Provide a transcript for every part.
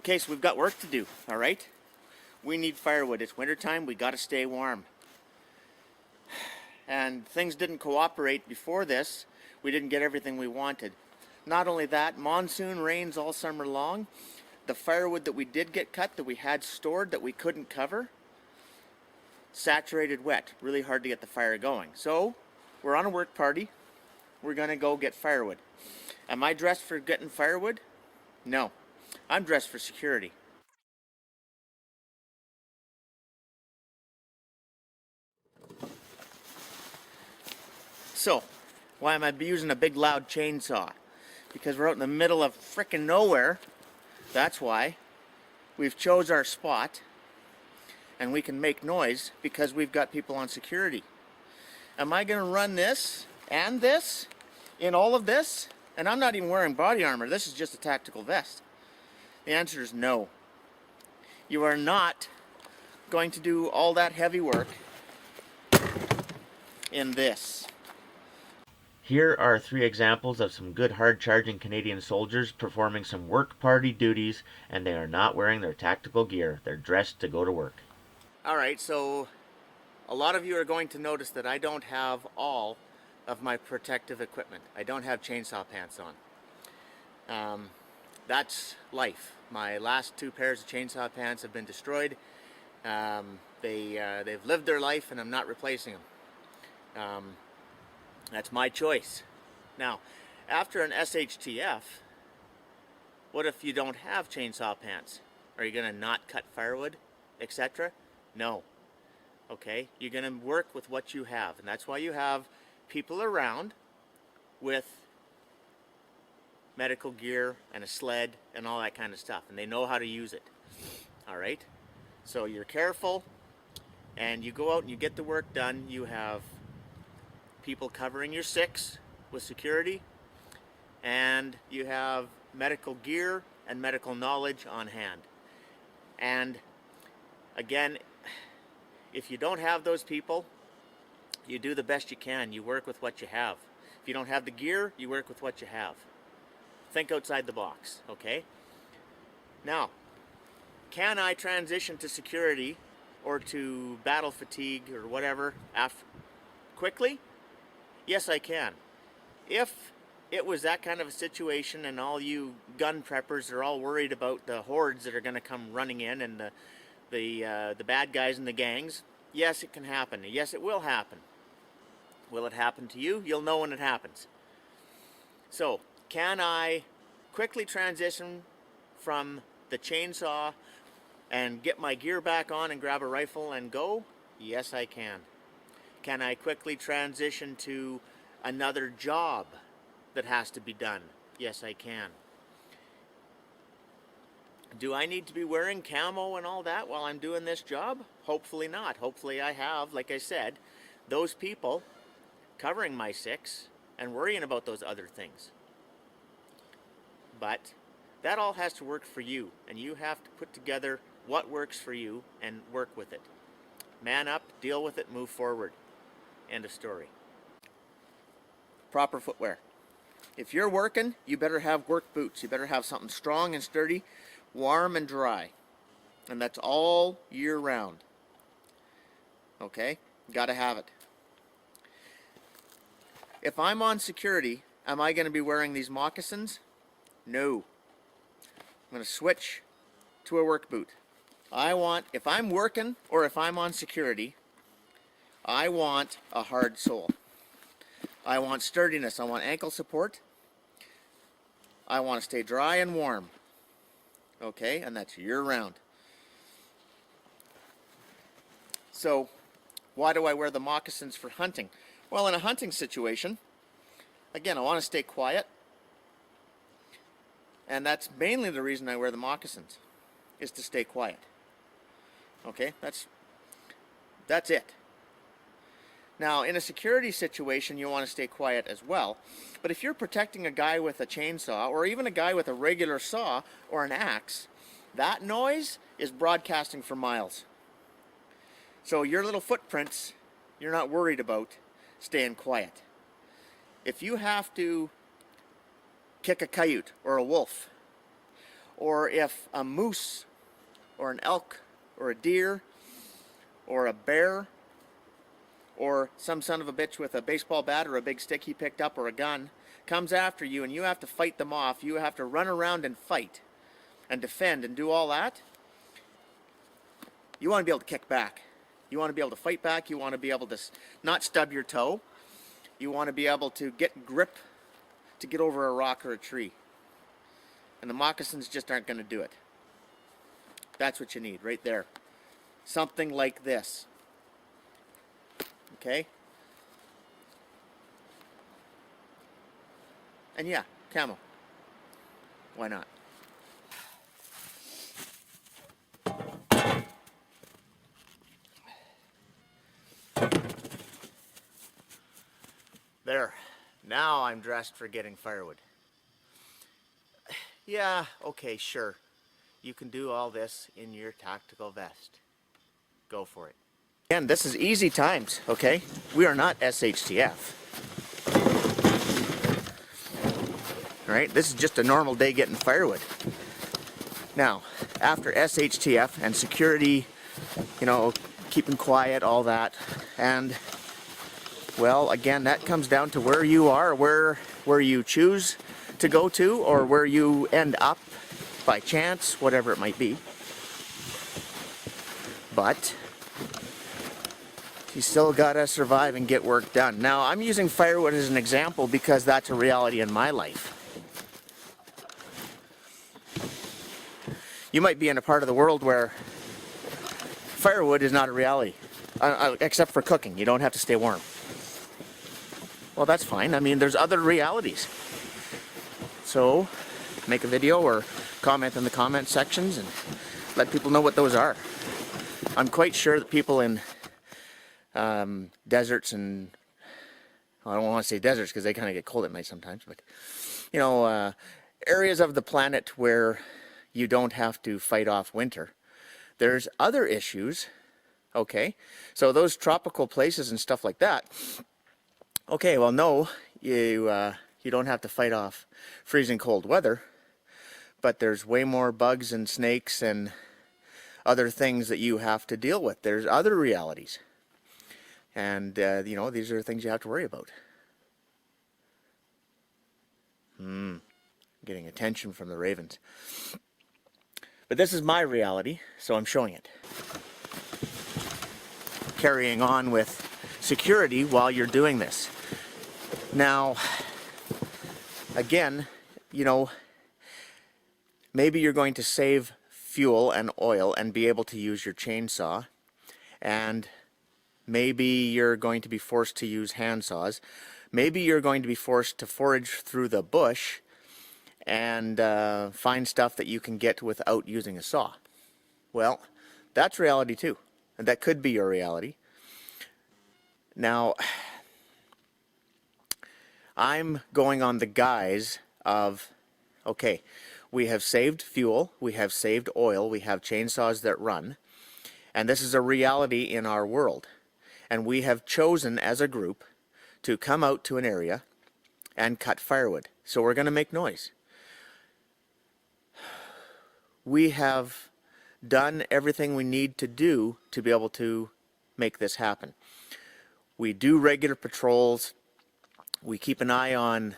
Okay, so we've got work to do, all right? We need firewood. It's wintertime, we gotta stay warm. And things didn't cooperate before this. We didn't get everything we wanted. Not only that, monsoon rains all summer long. The firewood that we did get cut, that we had stored, that we couldn't cover, saturated wet. Really hard to get the fire going. So, we're on a work party. We're gonna go get firewood. Am I dressed for getting firewood? No. I'm dressed for security. So, why am I using a big loud chainsaw? Because we're out in the middle of frickin' nowhere. That's why. We've chose our spot, and we can make noise because we've got people on security. Am I gonna run this and this in all of this? And I'm not even wearing body armor. This is just a tactical vest. The answer is no. You are not going to do all that heavy work in this. Here are 3 examples of some good hard-charging Canadian soldiers performing some work party duties, and they are not wearing their tactical gear. They're dressed to go to work. Alright, so a lot of you are going to notice that I don't have all of my protective equipment. I don't have chainsaw pants on. That's life. My last 2 pairs of chainsaw pants have been destroyed. They've lived their life, and I'm not replacing them. That's my choice. Now, after an SHTF, what if you don't have chainsaw pants? Are you going to not cut firewood, etc.? No. Okay? You're going to work with what you have, and that's why you have people around with medical gear and a sled and all that kind of stuff, and they know how to use it. Alright? So you're careful, and you go out and you get the work done. You have people covering your 6 with security, and you have medical gear and medical knowledge on hand. And again, if you don't have those people, you do the best you can. You work with what you have. If you don't have the gear, you work with what you have. Think outside the box, okay? Now, can I transition to security or to battle fatigue or whatever quickly? Yes, I can. If it was that kind of a situation and all you gun preppers are all worried about the hordes that are going to come running in and the bad guys and the gangs, yes, it can happen. Yes, it will happen. Will it happen to you? You'll know when it happens. So, can I quickly transition from the chainsaw and get my gear back on and grab a rifle and go? Yes, I can. Can I quickly transition to another job that has to be done? Yes, I can. Do I need to be wearing camo and all that while I'm doing this job? Hopefully not. Hopefully I have, like I said, those people covering my 6 and worrying about those other things. But that all has to work for you, and you have to put together what works for you and work with it. Man up, deal with it, move forward. End of story. Proper footwear. If you're working, you better have work boots. You better have something strong and sturdy, warm and dry. And that's all year round. Okay? Gotta have it. If I'm on security, am I going to be wearing these moccasins? No. I'm going to switch to a work boot. If I'm working or if I'm on security, I want a hard sole. I want sturdiness. I want ankle support. I want to stay dry and warm. Okay, and that's year-round. So, why do I wear the moccasins for hunting? Well, in a hunting situation, again, I want to stay quiet. And that's mainly the reason I wear the moccasins, is to stay quiet. Okay, that's it. Now, in a security situation, you want to stay quiet as well. But if you're protecting a guy with a chainsaw, or even a guy with a regular saw or an axe, that noise is broadcasting for miles. So your little footprints, you're not worried about staying quiet. If you have to kick a coyote or a wolf, or if a moose or an elk or a deer or a bear or some son of a bitch with a baseball bat or a big stick he picked up or a gun comes after you and you have to fight them off, you have to run around and fight and defend and do all that, you want to be able to kick back. You want to be able to fight back. You want to be able to not stub your toe. You want to be able to get grip to get over a rock or a tree. And the moccasins just aren't going to do it. That's what you need right there. Something like this. Okay? And yeah, camo. Why not? There. Now I'm dressed for getting firewood. Yeah, okay, sure. You can do all this in your tactical vest. Go for it. Again, this is easy times, okay? We are not SHTF. Alright, this is just a normal day getting firewood. Now, after SHTF and security, you know, keeping quiet, all that, and well, again, that comes down to where you are, where you choose to go to, or where you end up by chance, whatever it might be. But you still gotta survive and get work done. Now, I'm using firewood as an example because that's a reality in my life. You might be in a part of the world where firewood is not a reality, except for cooking. You don't have to stay warm. Well, that's fine. I mean, there's other realities. So, make a video or comment in the comment sections and let people know what those are. I'm quite sure that people in deserts and, well, I don't want to say deserts because they kind of get cold at night sometimes, but, you know, areas of the planet where you don't have to fight off winter. There's other issues, okay? So those tropical places and stuff like that, okay, well, no, you don't have to fight off freezing cold weather, but there's way more bugs and snakes and other things that you have to deal with. There's other realities. And, you know, these are things you have to worry about. Getting attention from the ravens. But this is my reality, so I'm showing it. Carrying on with security while you're doing this. Now, again, you know, maybe you're going to save fuel and oil and be able to use your chainsaw, and maybe you're going to be forced to use hand saws. Maybe you're going to be forced to forage through the bush and find stuff that you can get without using a saw. Well, that's reality too, and that could be your reality. Now, I'm going on the guise of, okay, we have saved fuel, we have saved oil, we have chainsaws that run, and this is a reality in our world. And we have chosen as a group to come out to an area and cut firewood. So we're going to make noise. We have done everything we need to do to be able to make this happen. We do regular patrols. We keep an eye on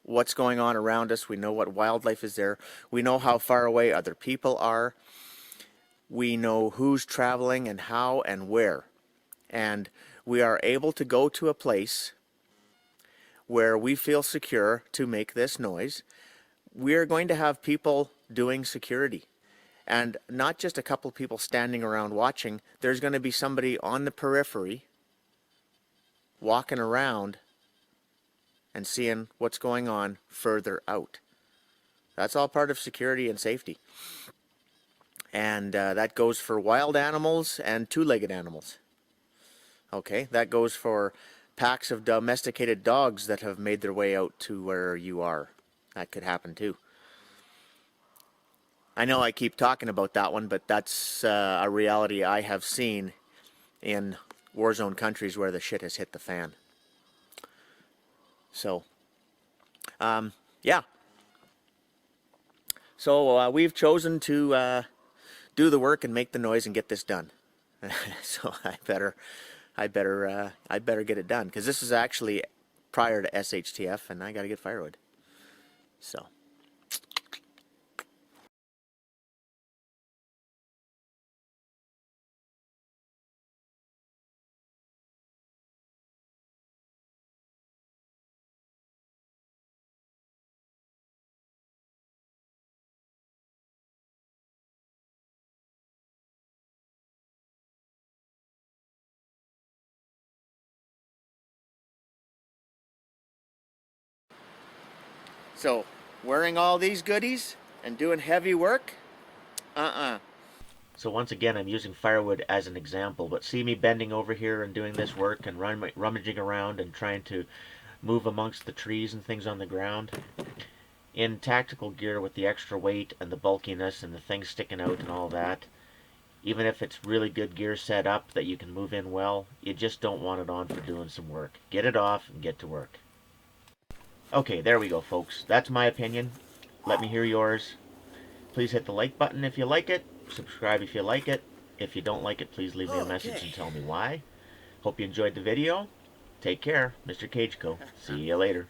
what's going on around us. We know what wildlife is there. We know how far away other people are. We know who's traveling and how and where. And we are able to go to a place where we feel secure to make this noise. We are going to have people doing security. And not just a couple people standing around watching. There's going to be somebody on the periphery walking around and seeing what's going on further out. That's all part of security and safety. And that goes for wild animals and two-legged animals. Okay, that goes for packs of domesticated dogs that have made their way out to where you are. That could happen too. I know I keep talking about that one, but that's a reality I have seen in war zone countries where the shit has hit the fan. So, yeah. So we've chosen to do the work and make the noise and get this done. So I better get it done, because this is actually prior to SHTF, and I got to get firewood. So. So, wearing all these goodies and doing heavy work? So once again, I'm using firewood as an example, but see me bending over here and doing this work and rummaging around and trying to move amongst the trees and things on the ground. In tactical gear with the extra weight and the bulkiness and the things sticking out and all that, even if it's really good gear set up that you can move in well, you just don't want it on for doing some work. Get it off and get to work. Okay, there we go, folks. That's my opinion. Let me hear yours. Please hit the like button if you like it. Subscribe if you like it. If you don't like it, please leave me a message and tell me why. Hope you enjoyed the video. Take care, Mr. Cageco. See you later.